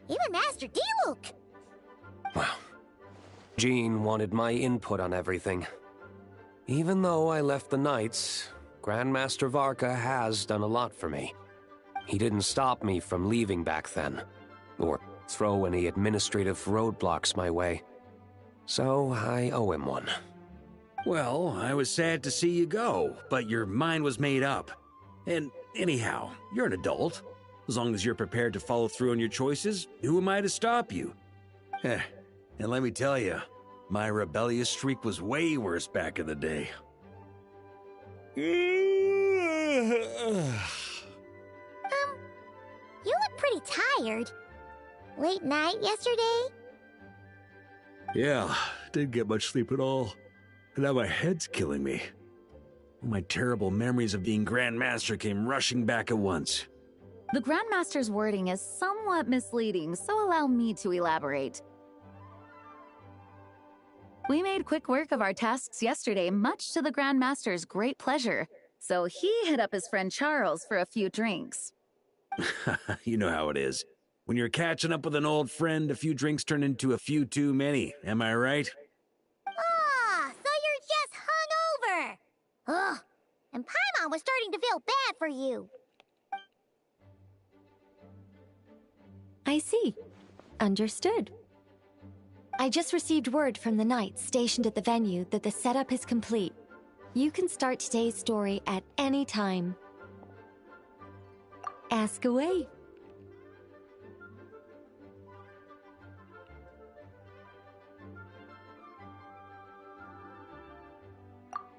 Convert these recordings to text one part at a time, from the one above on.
Even Master D-Luke! Well, Jean wanted my input on everything. Even though I left the Knights, Grandmaster Varka has done a lot for me. He didn't stop me from leaving back then, or throw any administrative roadblocks my way. So I owe him one. Well, I was sad to see you go, but your mind was made up. And anyhow, you're an adult. As long as you're prepared to follow through on your choices, who am I to stop you? And let me tell you, my rebellious streak was way worse back in the day. You look pretty tired. Late night yesterday? Yeah, didn't get much sleep at all. And now my head's killing me. My terrible memories of being Grandmaster came rushing back at once. The Grandmaster's wording is somewhat misleading, so allow me to elaborate. We made quick work of our tasks yesterday, much to the Grandmaster's great pleasure, so he hit up his friend Charles for a few drinks. You know how it is. When you're catching up with an old friend, a few drinks turn into a few too many, am I right? Ah, so you're just hungover! Ugh, and Paimon was starting to feel bad for you. I see. Understood. I just received word from the Knights stationed at the venue that the setup is complete. You can start today's story at any time. Ask away.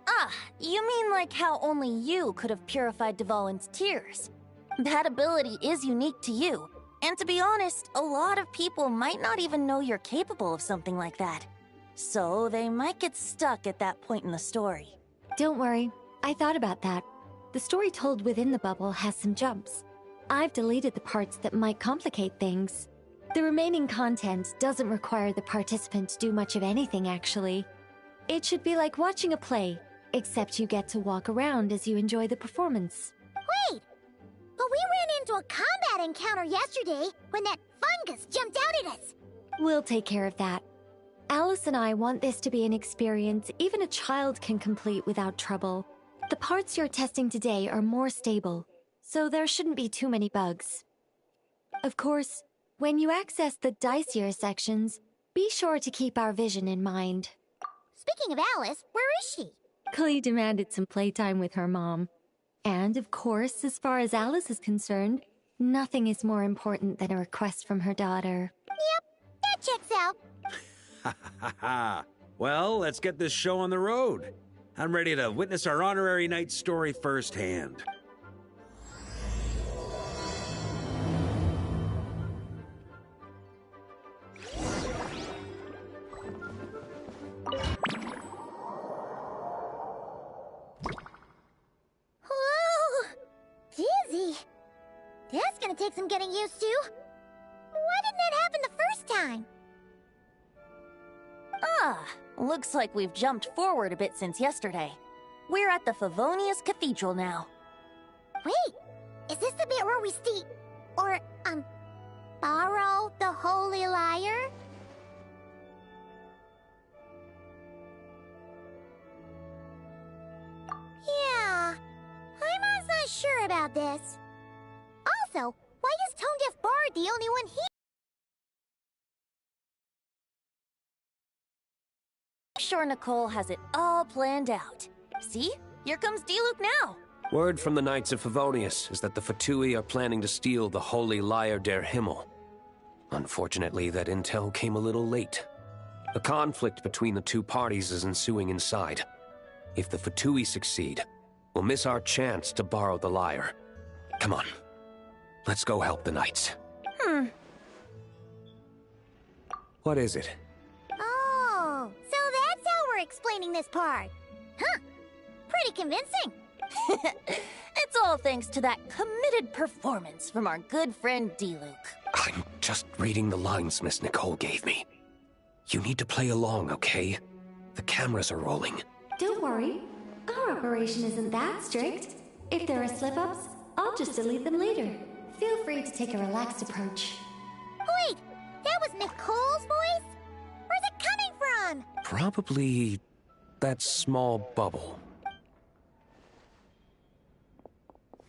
Ah, you mean like how only you could have purified Dvalin's tears? That ability is unique to you. And to be honest, a lot of people might not even know you're capable of something like that. So they might get stuck at that point in the story. Don't worry, I thought about that. The story told within the bubble has some jumps. I've deleted the parts that might complicate things. The remaining content doesn't require the participant to do much of anything, actually. It should be like watching a play, except you get to walk around as you enjoy the performance. Wait! But we ran into a combat encounter yesterday when that fungus jumped out at us. We'll take care of that. Alice and I want this to be an experience even a child can complete without trouble. The parts you're testing today are more stable, so there shouldn't be too many bugs. Of course, when you access the dicier sections, be sure to keep our vision in mind. Speaking of Alice, where is she? Klee demanded some playtime with her mom. And, of course, as far as Alice is concerned, nothing is more important than a request from her daughter. Yep, that checks out. Ha ha ha! Well, let's get this show on the road. I'm ready to witness our honorary knight story firsthand. Dizzy. That's gonna take some getting used to. Why didn't that happen the first time? Ah, looks like we've jumped forward a bit since yesterday. We're at the Favonius Cathedral now. Wait, is this the bit where we borrow the Holy Lyre? Yeah, Paimon's not sure about this. Also, why is Tone Deaf Bard the only one here? I'm sure Nicole has it all planned out. See? Here comes D-Luke now. Word from the Knights of Favonius is that the Fatui are planning to steal the Holy Lyre der Himmel. Unfortunately, that intel came a little late. A conflict between the two parties is ensuing inside. If the Fatui succeed, we'll miss our chance to borrow the lyre. Come on. Let's go help the knights. What is it? Oh, so that's how we're explaining this part. Huh. Pretty convincing. It's all thanks to that committed performance from our good friend D-Luke. I'm just reading the lines Miss Nicole gave me. You need to play along, okay? The cameras are rolling. Don't worry. Our operation isn't that strict. If there are slip-ups, I'll just delete them later. Feel free to take a relaxed approach. Wait, that was Nicole's voice? Where's it coming from? Probably that small bubble.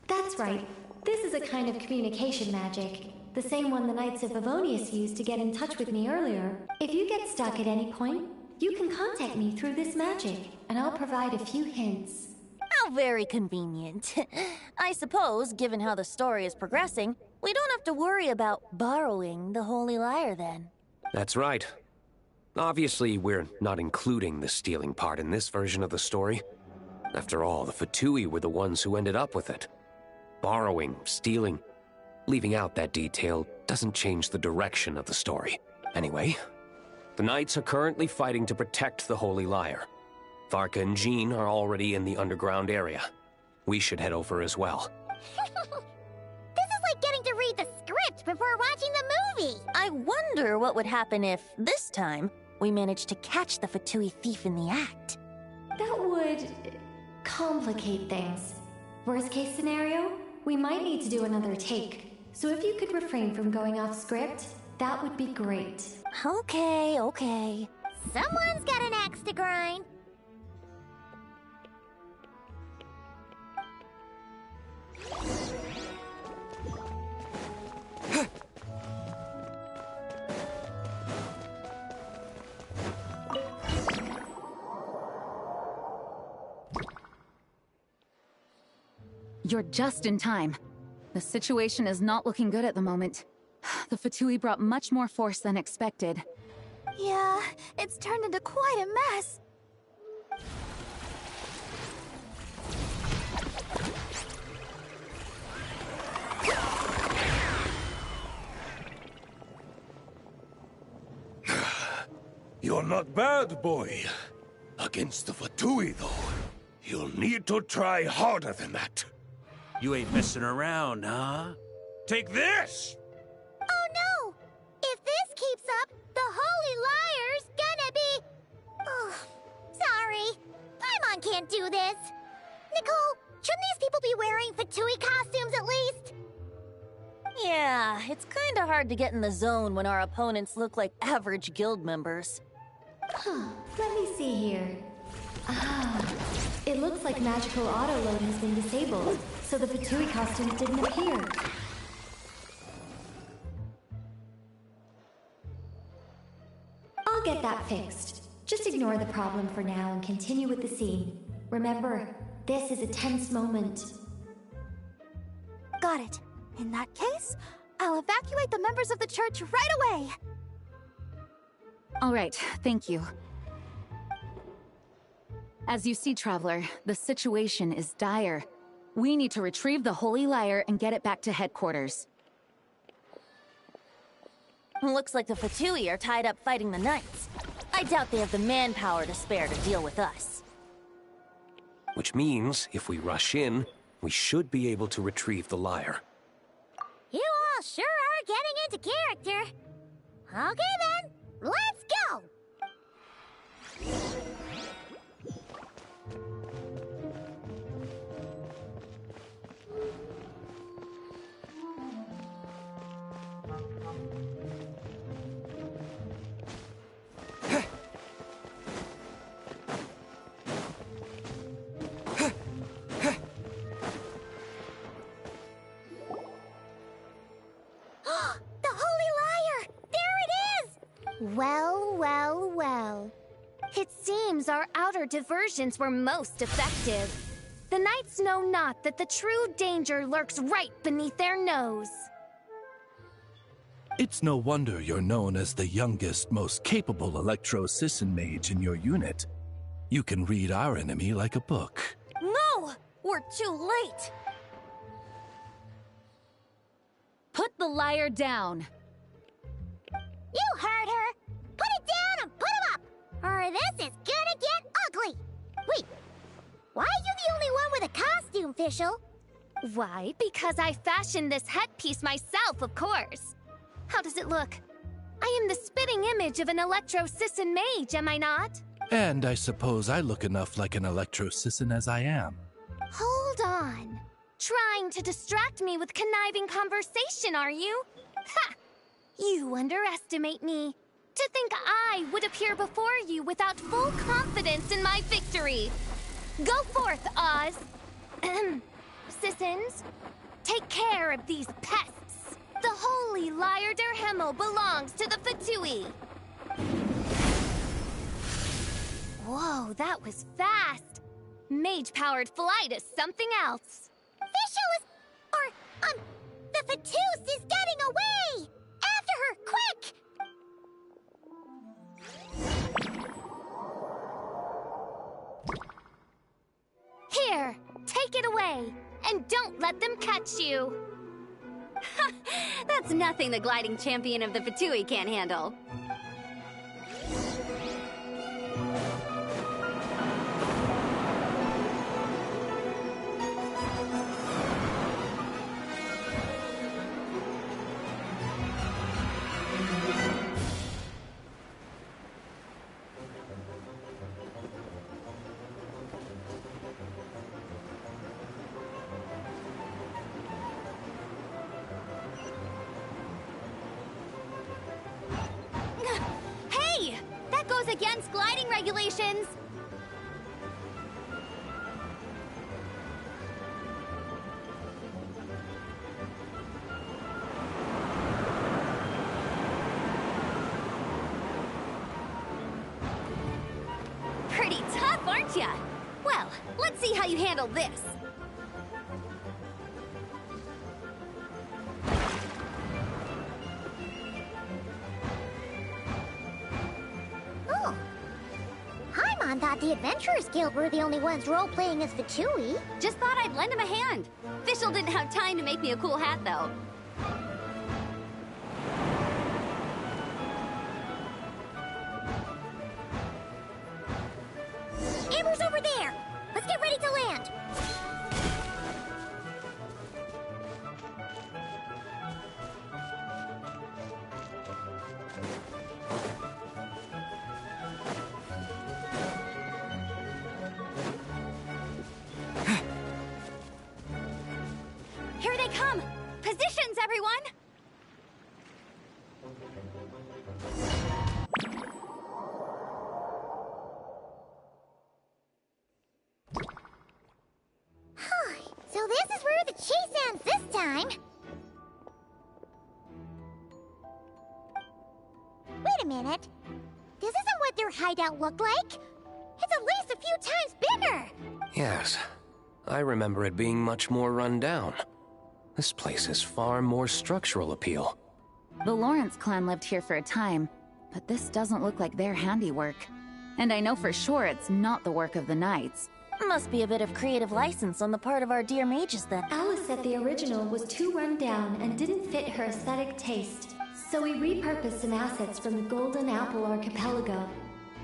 That's right. This is a kind of communication magic. The same one the Knights of Favonius used to get in touch with me earlier. If you get stuck at any point, you can contact me through this magic, and I'll provide a few hints. How very convenient. I suppose, given how the story is progressing, we don't have to worry about borrowing the Holy Lyre then. That's right. Obviously, we're not including the stealing part in this version of the story. After all, the Fatui were the ones who ended up with it. Borrowing, stealing, leaving out that detail doesn't change the direction of the story. Anyway, the Knights are currently fighting to protect the Holy Lyre. Varka and Jean are already in the underground area. We should head over as well. This is like getting to read the script before watching the movie. I wonder what would happen if, this time, we managed to catch the Fatui thief in the act. That would complicate things. Worst case scenario, we might need to do another take. So if you could refrain from going off script, that would be great. Okay. Someone's got an axe to grind. You're just in time. The situation is not looking good at the moment. The Fatui brought much more force than expected. Yeah, it's turned into quite a mess. You're not bad, boy. Against the Fatui, though, you'll need to try harder than that. You ain't messing around, huh? Take this! Oh no! If this keeps up, the Holy Lyre's gonna be... Oh, sorry. Paimon can't do this. Nicole, shouldn't these people be wearing Fatui costumes at least? Yeah, it's kinda hard to get in the zone when our opponents look like average guild members. Let me see here. It looks like magical auto-load has been disabled, so the Fatui costumes didn't appear. I'll get that fixed. Just ignore the problem for now and continue with the scene. Remember, this is a tense moment. Got it. In that case, I'll evacuate the members of the church right away. All right, thank you. As you see, Traveler, the situation is dire. We need to retrieve the Holy Lyre and get it back to headquarters. Looks like the Fatui are tied up fighting the Knights. I doubt they have the manpower to spare to deal with us. Which means, if we rush in, we should be able to retrieve the lyre. You all sure are getting into character. Okay then, let's go! Well. It seems our outer diversions were most effective. The Knights know not that the true danger lurks right beneath their nose. It's no wonder you're known as the youngest, most capable Electro-Sisson mage in your unit. You can read our enemy like a book. No! We're too late! liar down. You heard her! Put it down and put him up! Or this is gonna get ugly! Wait, why are you the only one with a costume, Fischl? Why? Because I fashioned this headpiece myself, of course. How does it look? I am the spitting image of an electro-Sisson mage, am I not? And I suppose I look enough like an electro-Sisson as I am. Hold on. Trying to distract me with conniving conversation, are you? Ha! You underestimate me. To think I would appear before you without full confidence in my victory. Go forth, Oz. Sissons, take care of these pests. The holy Lyre der Himmel belongs to the Fatui. Whoa, that was fast. Mage-powered flight is something else. Fischl is... the Fatus is getting away! After her, quick! Here, take it away, and don't let them catch you. That's nothing the gliding champion of the Fatui can't handle. Hey! That goes against gliding regulations! Pretty tough, aren't ya? Well, let's see how you handle this. Oh. Paimon thought the Adventurers Guild were the only ones role-playing as Fatui. Just thought I'd lend him a hand. Fischl didn't have time to make me a cool hat, though. Amber's over there! Let's get ready to land! Here they come! Positions, everyone! So this is where the chase ends this time. Wait a minute. This isn't what their hideout looked like. It's at least a few times bigger. Yes, I remember it being much more run down. This place has far more structural appeal. The Lawrence clan lived here for a time, but this doesn't look like their handiwork. And I know for sure it's not the work of the Knights. Must be a bit of creative license on the part of our dear mages then. Alice said the original was too run down and didn't fit her aesthetic taste. So we repurposed some assets from the Golden Apple Archipelago.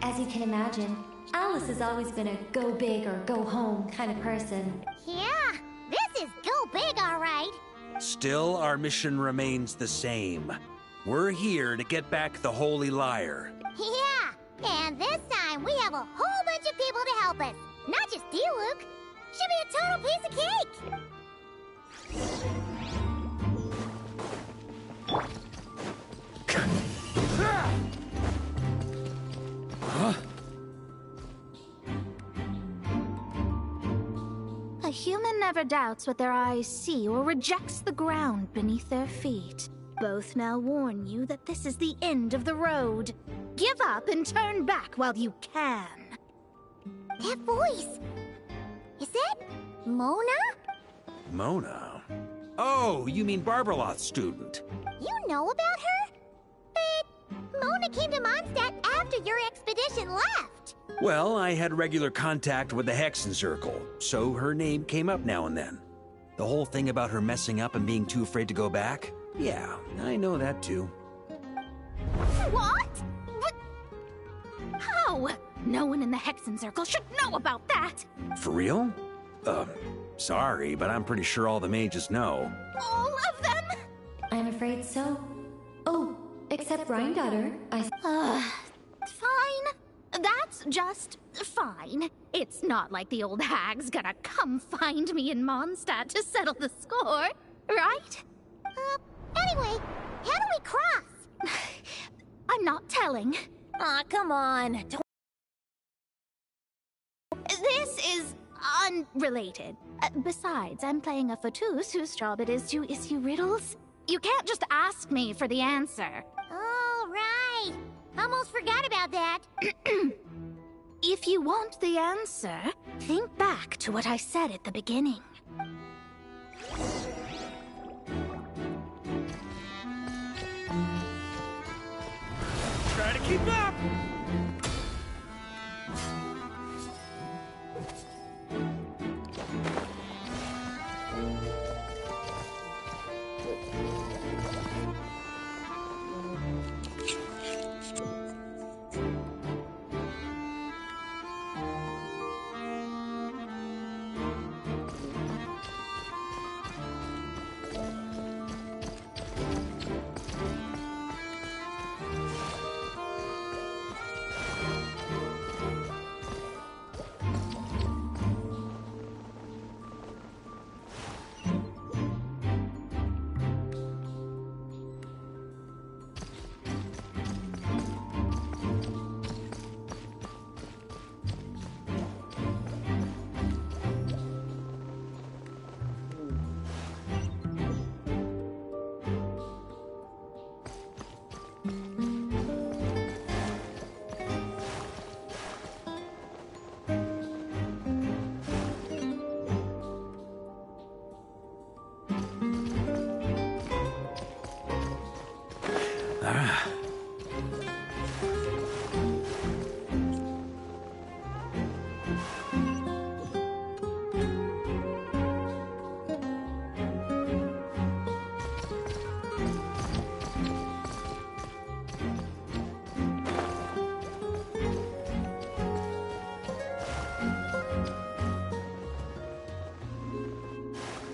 As you can imagine, Alice has always been a go big or go home kind of person. Yeah, this is go big, all right. Still, our mission remains the same. We're here to get back the Holy Lyre. Yeah, and this time we have a whole bunch of people to help us. Not just you, Luke. Should be a total piece of cake. Huh? A human never doubts what their eyes see or rejects the ground beneath their feet. Both now warn you that this is the end of the road. Give up and turn back while you can. That voice. Is that Mona? Mona? Oh, you mean Barbarloth's student. You know about her? But Mona came to Mondstact after your expedition left. Well, I had regular contact with the Hexen Circle, so her name came up now and then. The whole thing about her messing up and being too afraid to go back? Yeah, I know that too. What? But... How? No one in the Hexen Circle should know about that! For real? Sorry, but I'm pretty sure all the mages know. All of them? I'm afraid so. Oh, except Rheindatter, Fine. That's just fine. It's not like the old hag's gonna come find me in Mondstact to settle the score, right? Anyway, how do we cross? I'm not telling. Aw, come on. This is unrelated. Besides, I'm playing a fatus whose job it is to issue riddles. You can't just ask me for the answer. All right. Almost forgot about that. If you want the answer, think back to what I said at the beginning. Try to keep up!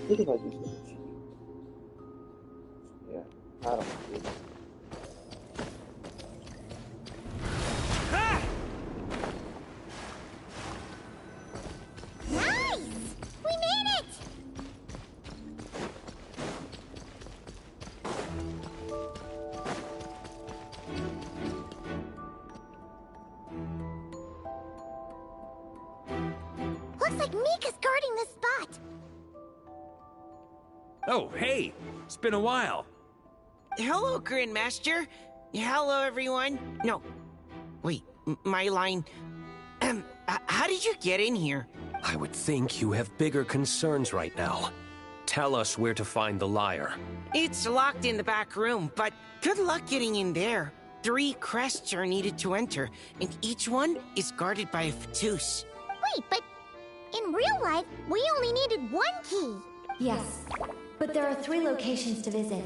Ele vai vir. Yeah, I don't know. Nice! We made it! Looks like Mika's guarding this spot. Oh, hey! It's been a while. Hello, Grandmaster. Hello, everyone. No. Wait, my line. How did you get in here? I would think you have bigger concerns right now. Tell us where to find the lyre. It's locked in the back room, but good luck getting in there. 3 crests are needed to enter, and each one is guarded by a fatus. Wait, but in real life, we only needed 1 key. Yes, but there are 3 locations to visit.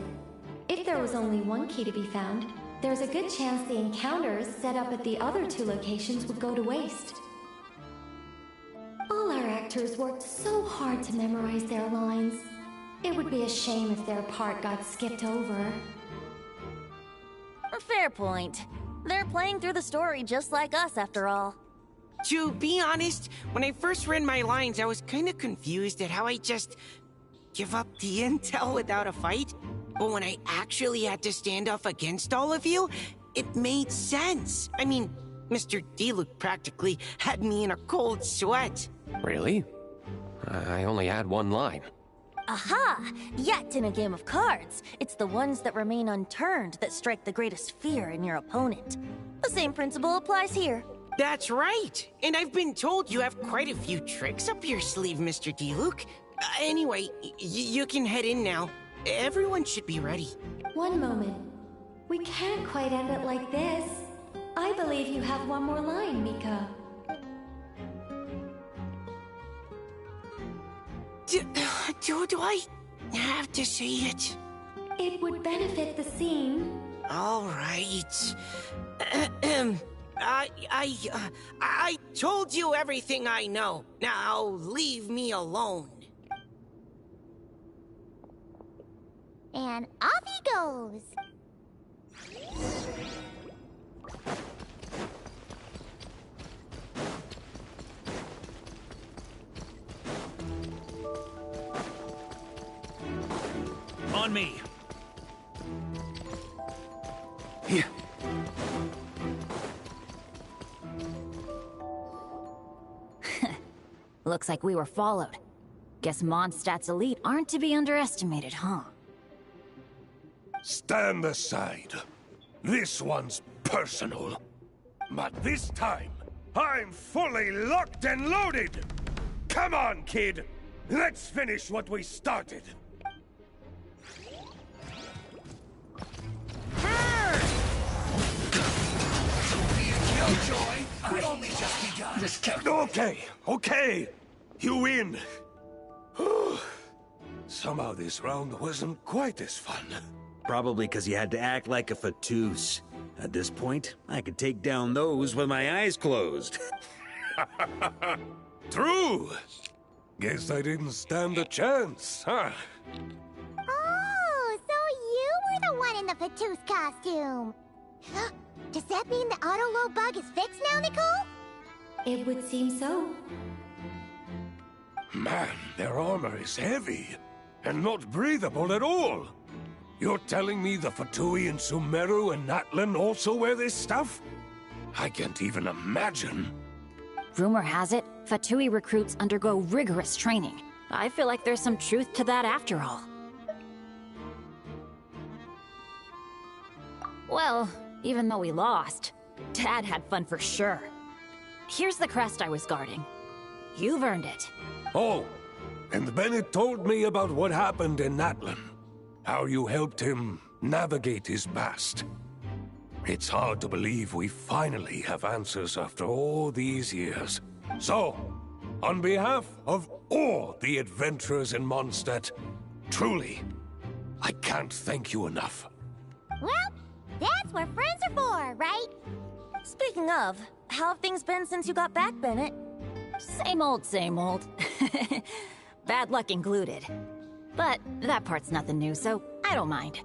If there was only 1 key to be found, there's a good chance the encounters set up at the other 2 locations would go to waste. All our actors worked so hard to memorize their lines. It would be a shame if their part got skipped over. Fair point. They're playing through the story just like us, after all. To be honest, when I first read my lines, I was kinda confused at how I just give up the intel without a fight. But when I actually had to stand off against all of you, it made sense. I mean, Mr. Diluc practically had me in a cold sweat. Really? I only had 1 line. Aha! Yet in a game of cards, it's the ones that remain unturned that strike the greatest fear in your opponent. The same principle applies here. That's right! And I've been told you have quite a few tricks up your sleeve, Mr. Diluc. Anyway, you can head in now. Everyone should be ready. One moment. We can't quite end it like this. I believe you have 1 more line, Mika. Do I have to say it? It would benefit the scene. All right. I told you everything I know. Now leave me alone. And off he goes. On me. Here. Looks like we were followed. Guess Mondstact's elite aren't to be underestimated, huh? Stand aside. This one's personal. But this time, I'm fully locked and loaded! Come on, kid! Let's finish what we started! Killjoy, I only just begun. Just kept... Okay. You win. Somehow this round wasn't quite as fun. Probably because you had to act like a fatus. At this point, I could take down those with my eyes closed. True. Guess I didn't stand a chance, huh? Oh, so you were the one in the Patus costume. Does that mean the auto-load bug is fixed now, Nicole? It would seem so. Man, their armor is heavy, and not breathable at all. You're telling me the Fatui and Sumeru and Natlan also wear this stuff? I can't even imagine. Rumor has it, Fatui recruits undergo rigorous training. I feel like there's some truth to that after all. Well, even though we lost, Dad had fun for sure. Here's the crest I was guarding. You've earned it. Oh, and Bennett told me about what happened in Natlan. How you helped him navigate his past. It's hard to believe we finally have answers after all these years. So, on behalf of all the adventurers in Mondstadt, truly, I can't thank you enough. Well, that's what friends are for, right? Speaking of, how have things been since you got back, Bennett? Same old, same old. Bad luck included. But that part's nothing new, so I don't mind.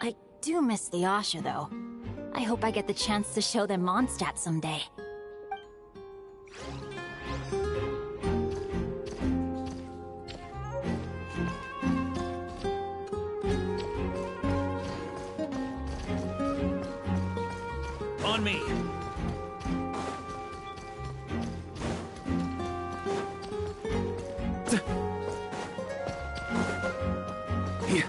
I do miss the Asha, though. I hope I get the chance to show them Mondstadt someday. On me. Here.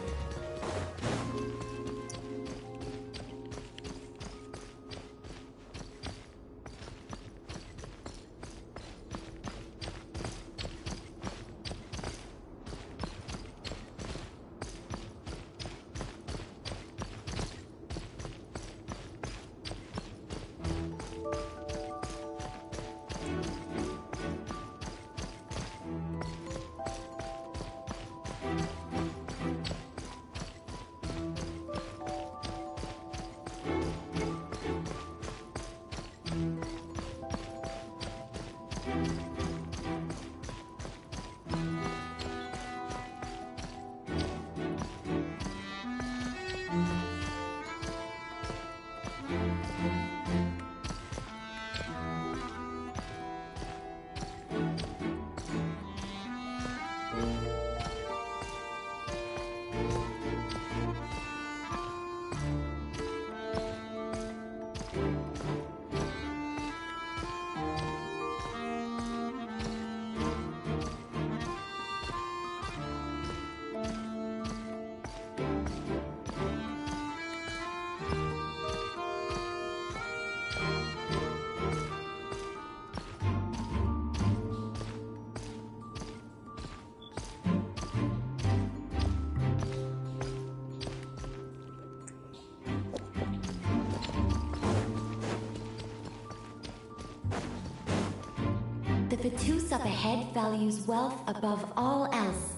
The Fatus up ahead values wealth above all else.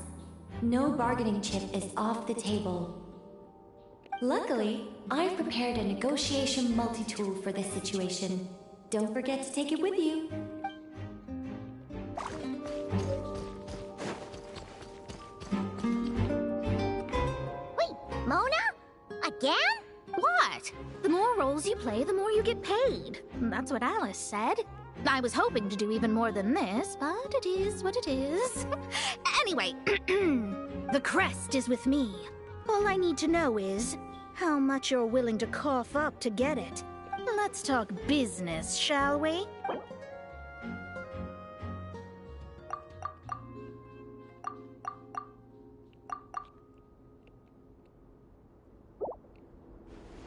No bargaining chip is off the table. Luckily, I've prepared a negotiation multi-tool for this situation. Don't forget to take it with you. Wait, Mona? Again? What? The more roles you play, the more you get paid. That's what Alice said. I was hoping to do even more than this, but it is what it is. Anyway, the crest is with me. All I need to know is how much you're willing to cough up to get it. Let's talk business, shall we?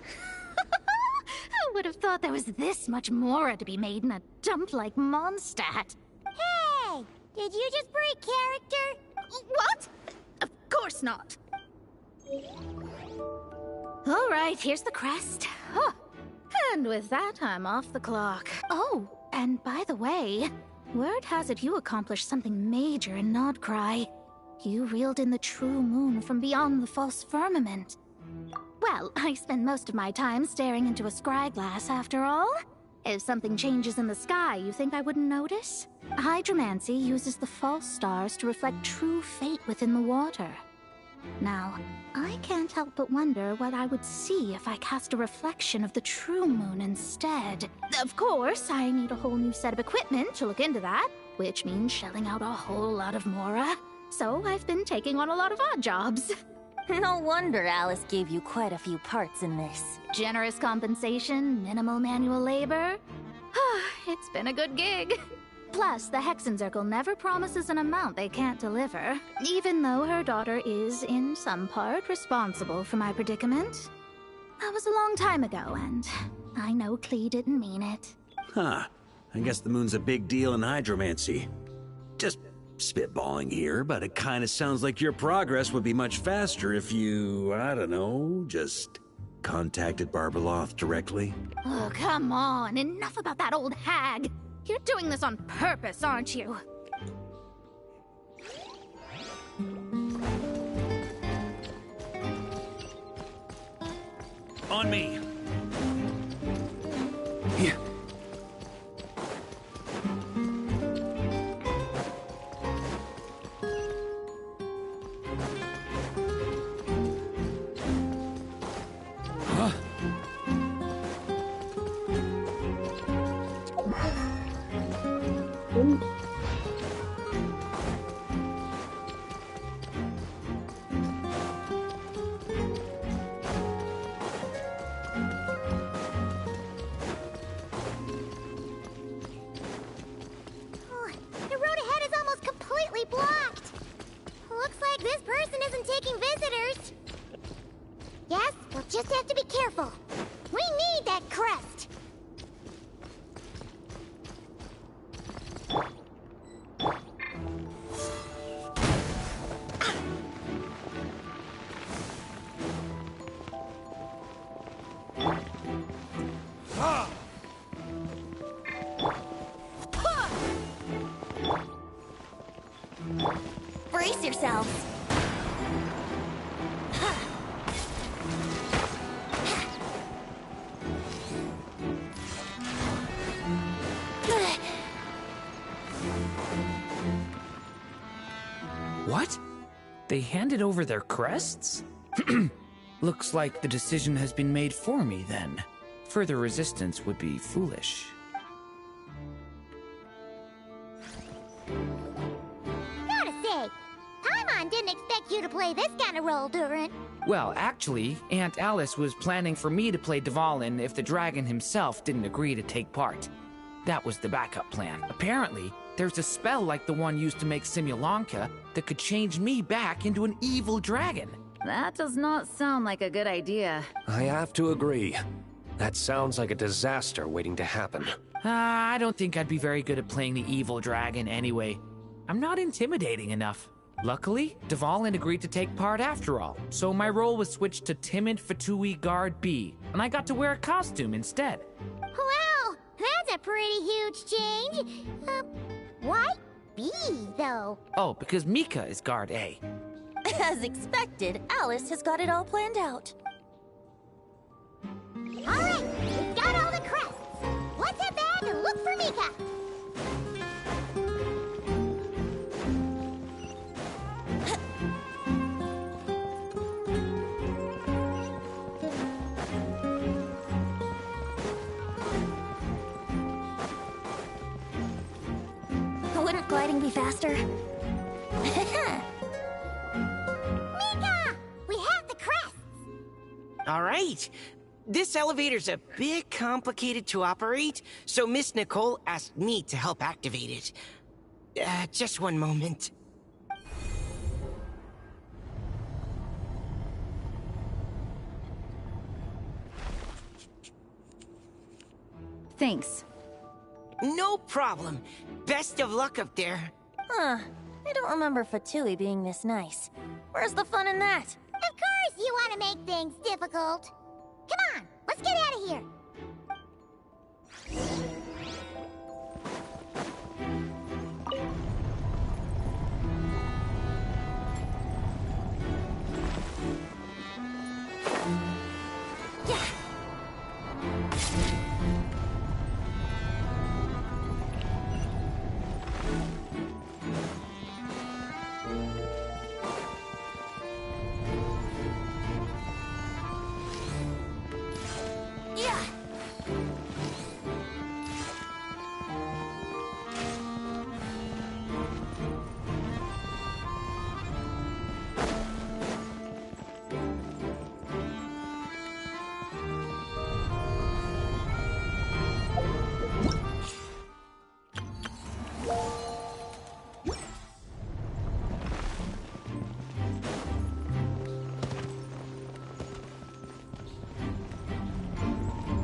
Who would have thought there was this much Mora to be made in a dump like Mondstact? Hey! Did you just break character? What? Of course not. All right, here's the crest. Huh. And with that, I'm off the clock. Oh, and by the way, word has it you accomplished something major in Nodcry. You reeled in the true moon from beyond the false firmament. Well, I spend most of my time staring into a scry glass, after all. If something changes in the sky, you think I wouldn't notice? Hydromancy uses the false stars to reflect true fate within the water. Now, I can't help but wonder what I would see if I cast a reflection of the true moon instead. Of course, I need a whole new set of equipment to look into that, which means shelling out a whole lot of Mora. So I've been taking on a lot of odd jobs. No wonder Alice gave you quite a few parts in this. Generous compensation, minimal manual labor. It's been a good gig. Plus, the Hexen Circle never promises an amount they can't deliver, even though her daughter is, in some part, responsible for my predicament. That was a long time ago, and I know Klee didn't mean it. Huh. I guess the moon's a big deal in hydromancy. Just spitballing here, but it kind of sounds like your progress would be much faster if you, I don't know, just contacted Barbeloth directly. Oh, come on. Enough about that old hag. You're doing this on purpose, aren't you? On me. Here. The road ahead is almost completely blocked. Looks like this person isn't taking visitors. Yes, we'll just have to be careful. We need that crest. Brace yourselves. What? They handed over their crests? Looks like the decision has been made for me, then. Further resistance would be foolish. Gotta say, Paimon didn't expect you to play this kind of role, Durant. Well, actually, Aunt Alice was planning for me to play Dvalin if the dragon himself didn't agree to take part. That was the backup plan. Apparently, there's a spell like the one used to make Simulanka that could change me back into an evil dragon. That does not sound like a good idea. I have to agree. That sounds like a disaster waiting to happen. I don't think I'd be very good at playing the evil dragon anyway. I'm not intimidating enough. Luckily, Dvalin agreed to take part after all, so my role was switched to Timid Fatui Guard B, and I got to wear a costume instead. Wow, that's a pretty huge change. Why B, though? Oh, because Mika is Guard A. As expected, Alice has got it all planned out. Alright, we've got all the crests. Let's head back and look for Mika. Wouldn't gliding be faster? Mika! We have the crests! All right. This elevator's a bit complicated to operate, so Miss Nicole asked me to help activate it. Just one moment. Thanks. No problem. Best of luck up there. Huh. I don't remember Fatui being this nice. Where's the fun in that? Of course you want to make things difficult. Come on, let's get out of here.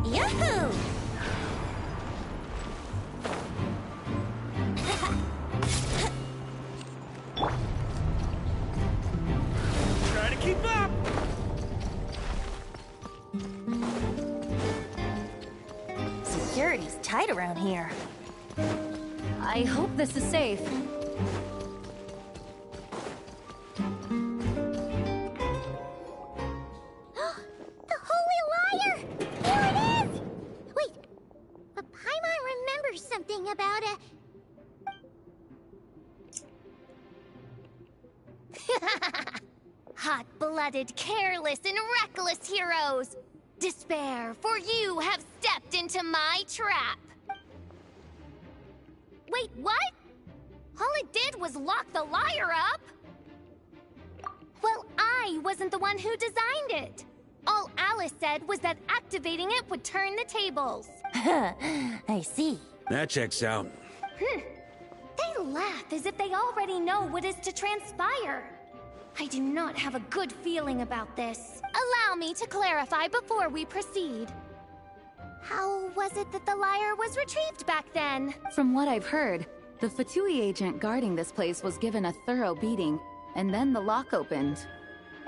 Yahoo! Try to keep up! Security's tight around here. I hope this is safe. The Holy Liar! Here it is! Wait, but Paimon remembers something about a... Hot-blooded, careless, and reckless heroes! Despair, for you have stepped into my trap! Wait, what? All it did was lock the liar up? Well, I wasn't the one who designed it. All Alice said was that activating it would turn the tables. I see. That checks out. They laugh as if they already know what is to transpire. I do not have a good feeling about this. Allow me to clarify before we proceed. How was it that the liar was retrieved back then? From what I've heard, the Fatui agent guarding this place was given a thorough beating, and then the lock opened.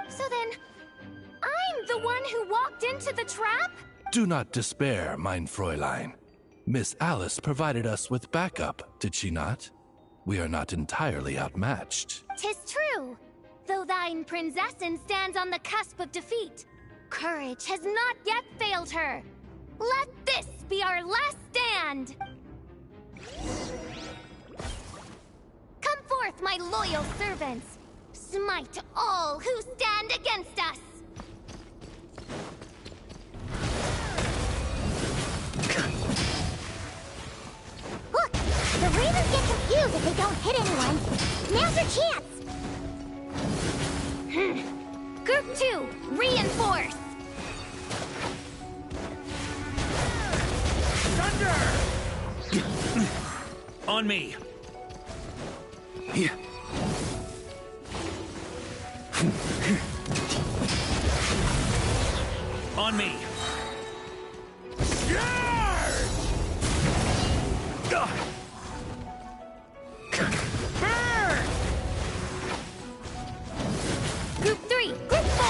So then, I'm the one who walked into the trap? Do not despair, mein Fräulein. Miss Alice provided us with backup, did she not? We are not entirely outmatched. 'Tis true. Though thine Prinzessin stands on the cusp of defeat, courage has not yet failed her. Let this be our last stand! Come forth, my loyal servants! Smite all who stand against us! Look, the Ravens get confused if they don't hit anyone. Now's your chance! Group 2, reinforce! Thunder! On me. On me. Burn! Group 3, Group 4!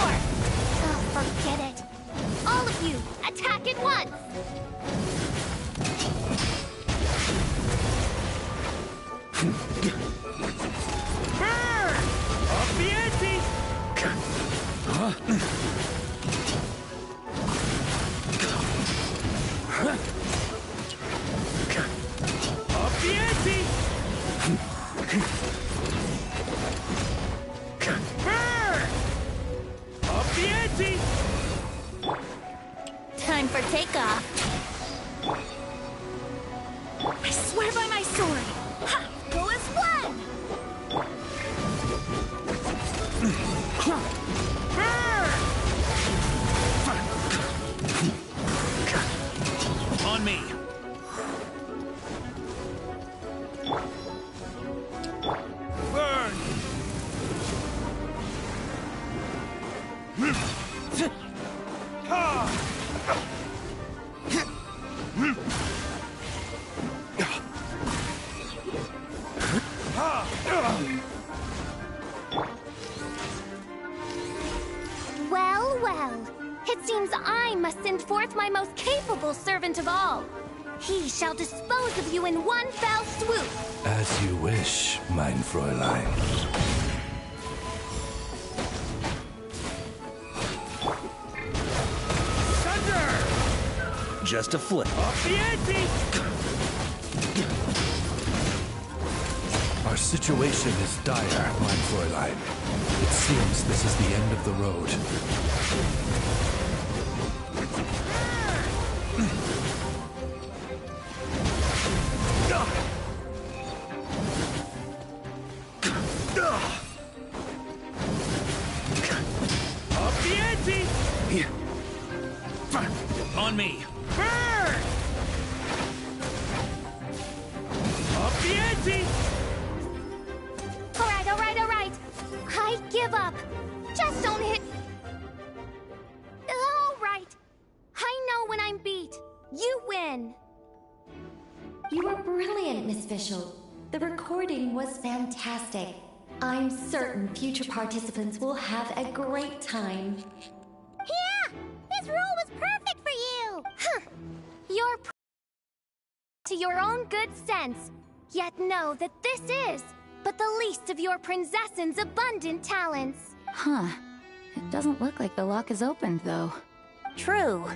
Oh, forget it. All of you, attack at once! Burn! Off the ante! Up the ante! Burn! Up the ante! Time for takeoff. I swear by my sword! Ha! Go as one! On me! Burn! Well, well. It seems I must send forth my most capable servant of all. He shall dispose of you in one fell swoop. As you wish, mein Fräulein. Thunder! Just a flip. Up the ante! Our situation is dire, mein Fräulein. It seems this is the end of the road. Up the ante! On me! Burn! Up the ante! All right. I give up. Just don't hit... All right. I know when I'm beat. You win. You were brilliant, Miss Fischl. The recording was fantastic. I'm certain future participants will have a great time. Yeah! This role was perfect for you! Huh. You're to your own good sense. Yet know that this is but the least of your princess's abundant talents. Huh. It doesn't look like the lock is opened, though. True.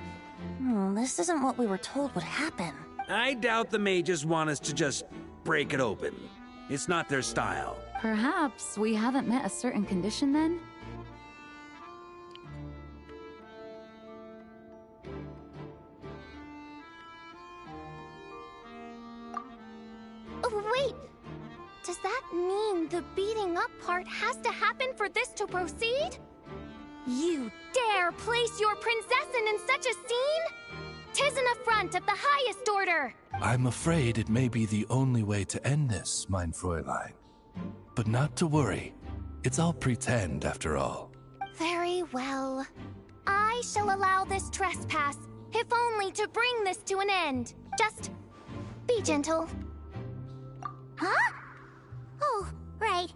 This isn't what we were told would happen. I doubt the mages want us to just break it open. It's not their style. Perhaps we haven't met a certain condition then? Oh, wait! Does that mean the beating up part has to happen for this to proceed? You dare place your princessin in such a scene? 'Tis an affront of the highest order! I'm afraid it may be the only way to end this, mein Fräulein. But not to worry. It's all pretend, after all. Very well. I shall allow this trespass, if only to bring this to an end. Just be gentle. Huh? Oh, right.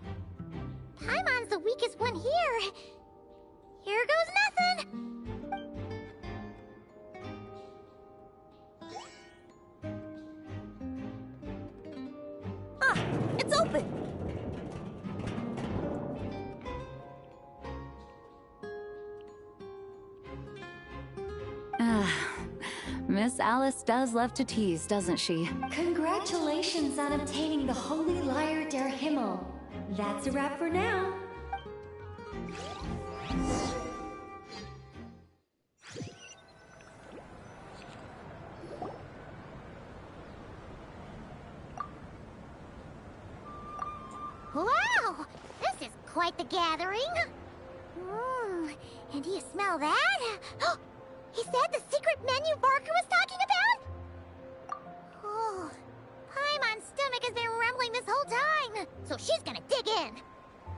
Paimon's the weakest one here. Here goes nothing. It's open! Miss Alice does love to tease, doesn't she? Congratulations on obtaining the Holy Lyre der Himmel. That's a wrap for now. Wow! This is quite the gathering. And do you smell that? Is that the secret menu Barker was talking about? Oh, Paimon's stomach has been rumbling this whole time, so she's gonna dig in.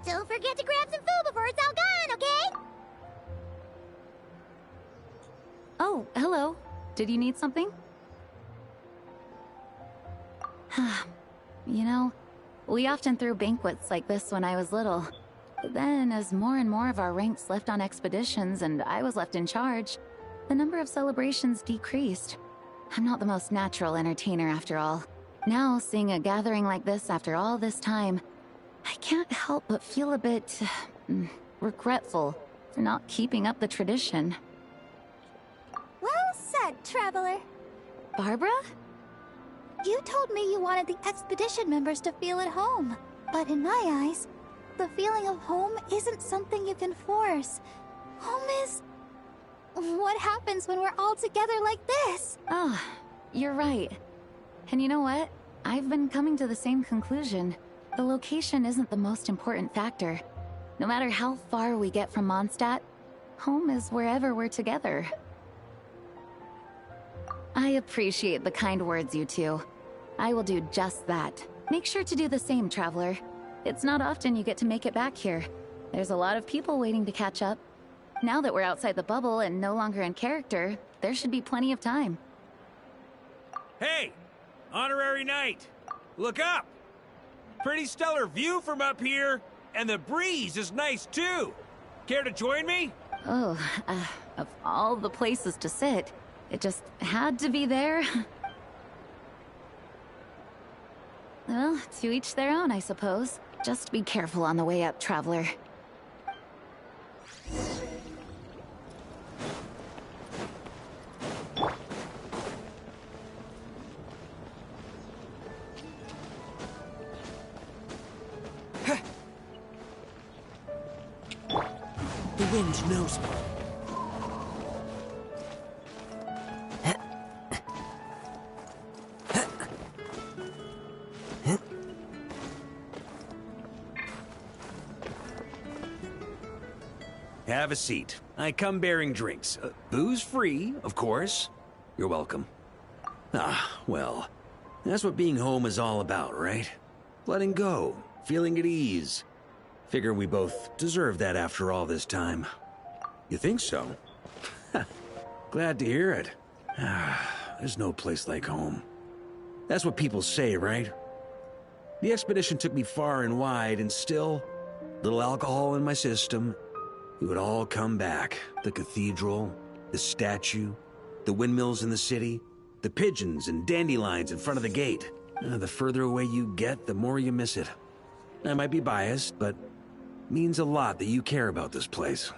Don't forget to grab some food before it's all gone, okay? Oh, hello. Did you need something? You know, we often threw banquets like this when I was little. But then, as more and more of our ranks left on expeditions and I was left in charge, the number of celebrations decreased. I'm not the most natural entertainer after all. Now, seeing a gathering like this after all this time, I can't help but feel a bit regretful for not keeping up the tradition. Well said, traveler. Barbara? You told me you wanted the expedition members to feel at home. But in my eyes, the feeling of home isn't something you can force. Home is... what happens when we're all together like this? Oh, you're right. And you know what? I've been coming to the same conclusion. The location isn't the most important factor. No matter how far we get from Mondstadt, home is wherever we're together. I appreciate the kind words, you two. I will do just that. Make sure to do the same, Traveler. It's not often you get to make it back here. There's a lot of people waiting to catch up. Now that we're outside the bubble and no longer in character, there should be plenty of time. Hey! Honorary Knight! Look up! Pretty stellar view from up here, and the breeze is nice too! Care to join me? Oh, of all the places to sit, it just had to be there. Well, to each their own, I suppose. Just be careful on the way up, Traveler. The wind knows me. Have a seat. I come bearing drinks. Booze free, of course. You're welcome. Ah, well, that's what being home is all about, right? Letting go, feeling at ease. Figure we both deserve that after all this time. You think so? Glad to hear it. There's no place like home. That's what people say, right? The expedition took me far and wide, and still, little alcohol in my system, it would all come back. The cathedral, the statue, the windmills in the city, the pigeons and dandelions in front of the gate. The further away you get, the more you miss it. I might be biased, but it means a lot that you care about this place.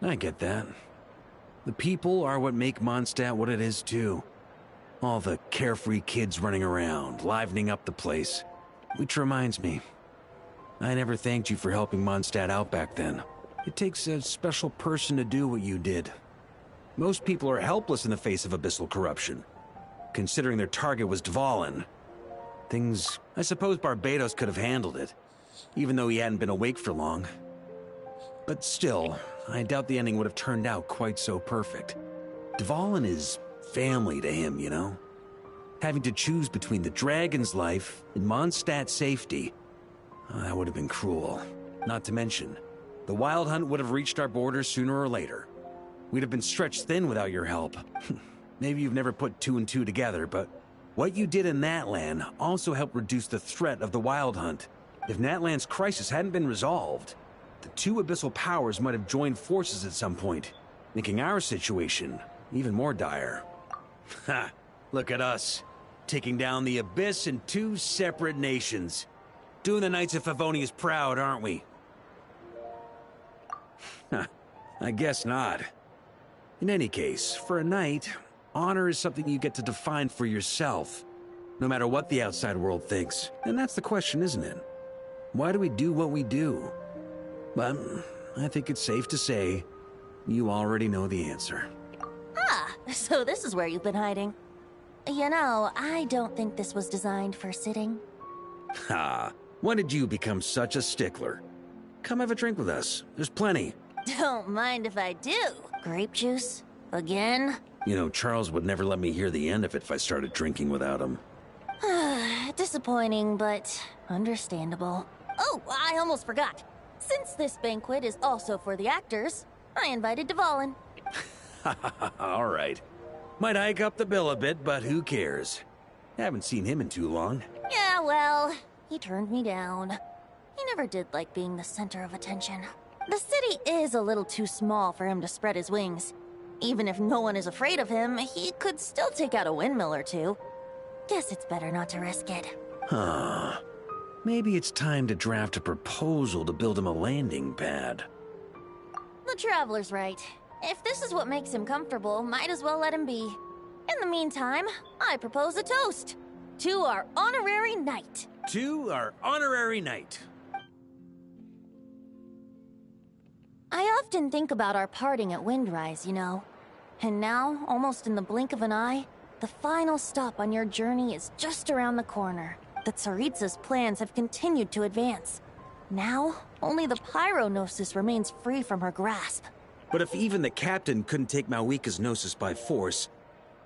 I get that. The people are what make Mondstadt what it is, too. All the carefree kids running around, livening up the place. Which reminds me, I never thanked you for helping Mondstadt out back then. It takes a special person to do what you did. Most people are helpless in the face of abyssal corruption, considering their target was Dvalin. I suppose Barbados could have handled it, even though he hadn't been awake for long. But still, I doubt the ending would have turned out quite so perfect. Dvalin is family to him, you know? Having to choose between the dragon's life and Mondstadt's safety, that would have been cruel. Not to mention, the Wild Hunt would have reached our borders sooner or later. We'd have been stretched thin without your help. Maybe you've never put two and two together, but what you did in Natlan also helped reduce the threat of the Wild Hunt. If Natlan's crisis hadn't been resolved, the two abyssal powers might have joined forces at some point, making our situation even more dire. Ha! Look at us, taking down the Abyss in two separate nations. Doing the Knights of Favonius proud, aren't we? I guess not. In any case, for a knight, honor is something you get to define for yourself, no matter what the outside world thinks. And that's the question, isn't it? Why do we do what we do? But I think it's safe to say you already know the answer. Ah, so this is where you've been hiding. You know, I don't think this was designed for sitting. Ha! When did you become such a stickler? Come have a drink with us. There's plenty. Don't mind if I do. Grape juice? Again? You know, Charles would never let me hear the end of it if I started drinking without him. Disappointing, but understandable. Oh, I almost forgot. Since this banquet is also for the actors, I invited Dvalin. All right. Might hike up the bill a bit, but who cares? Haven't seen him in too long. Yeah, well, he turned me down. He never did like being the center of attention. The city is a little too small for him to spread his wings. Even if no one is afraid of him, he could still take out a windmill or two. Guess it's better not to risk it. Huh. Maybe it's time to draft a proposal to build him a landing pad. The Traveler's right. If this is what makes him comfortable, might as well let him be. In the meantime, I propose a toast. To our honorary knight. To our honorary knight. I often think about our parting at Windrise, you know. And now, almost in the blink of an eye, the final stop on your journey is just around the corner. The Tsaritsa's plans have continued to advance. Now, only the Pyronosis remains free from her grasp. But if even the captain couldn't take Malwika's Gnosis by force,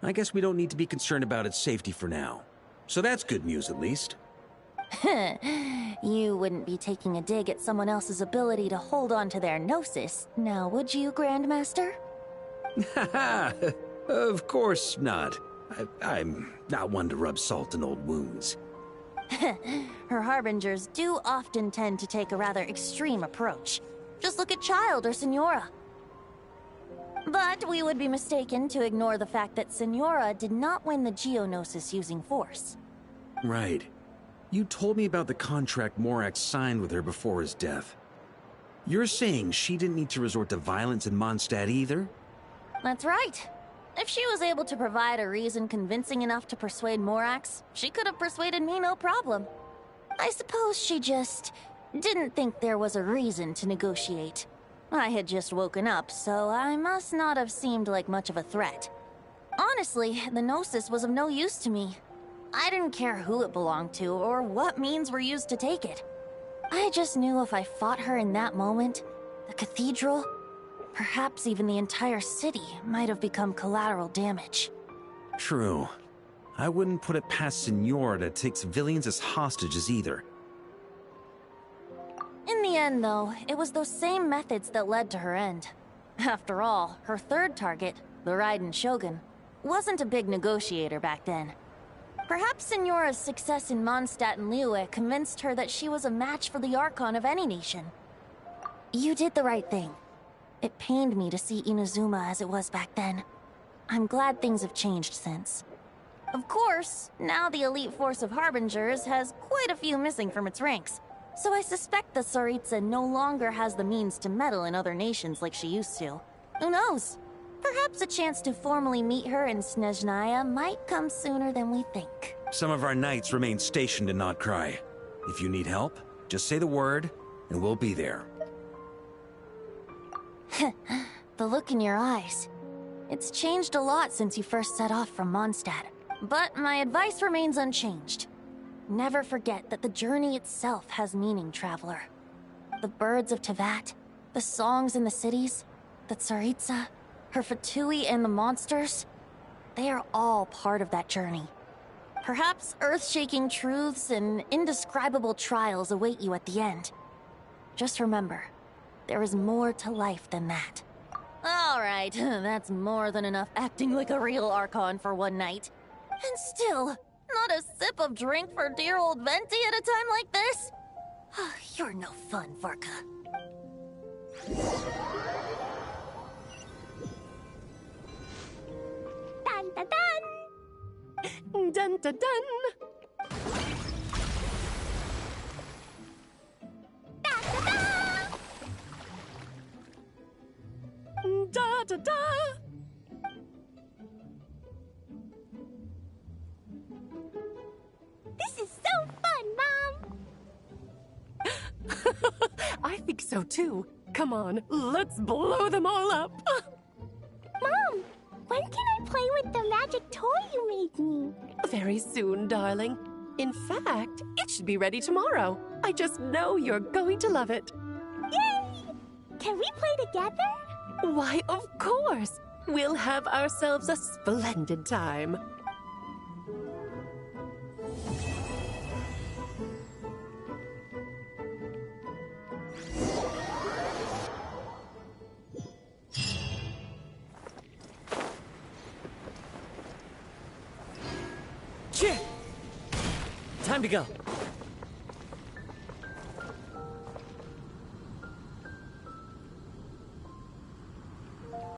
I guess we don't need to be concerned about its safety for now. So that's good news, at least. You wouldn't be taking a dig at someone else's ability to hold on to their Gnosis, now would you, Grandmaster? Haha, of course not. I'm not one to rub salt in old wounds. Her harbingers do often tend to take a rather extreme approach. Just look at Child or Senora. But we would be mistaken to ignore the fact that Senora did not win the Geonosis using force. Right. You told me about the contract Morax signed with her before his death. You're saying she didn't need to resort to violence in Mondstadt either? That's right. If she was able to provide a reason convincing enough to persuade Morax, she could have persuaded me no problem. I suppose she just didn't think there was a reason to negotiate. I had just woken up, so I must not have seemed like much of a threat. Honestly, the Gnosis was of no use to me. I didn't care who it belonged to or what means were used to take it. I just knew if I fought her in that moment, the cathedral, perhaps even the entire city, might have become collateral damage. True. I wouldn't put it past Senora to take civilians as hostages either. In the end, though, it was those same methods that led to her end. After all, her third target, the Raiden Shogun, wasn't a big negotiator back then. Perhaps Senora's success in Mondstadt and Liyue convinced her that she was a match for the Archon of any nation. You did the right thing. It pained me to see Inazuma as it was back then. I'm glad things have changed since. Of course, now the elite force of Harbingers has quite a few missing from its ranks, so I suspect the Tsaritsa no longer has the means to meddle in other nations like she used to. Who knows? Perhaps a chance to formally meet her in Snezhnaya might come sooner than we think. Some of our knights remain stationed in Notcry. If you need help, just say the word, and we'll be there. The look in your eyes. It's changed a lot since you first set off from Mondstadt. But my advice remains unchanged. Never forget that the journey itself has meaning, traveler. The birds of Tevat, the songs in the cities, the Tsaritsa, her Fatui and the monsters, they are all part of that journey. Perhaps earth-shaking truths and indescribable trials await you at the end. Just remember, there is more to life than that. Alright, that's more than enough acting like a real Archon for one night. And still, not a sip of drink for dear old Venti at a time like this? You're no fun, Varka. Dun dun dun! Dun dun dun! Da da da! This is so fun, Mom! I think so too. Come on, let's blow them all up. Mom, when can I play with the magic toy you made me? Very soon, darling. In fact, it should be ready tomorrow. I just know you're going to love it. Yay! Can we play together? Why, of course! We'll have ourselves a splendid time. Time to go.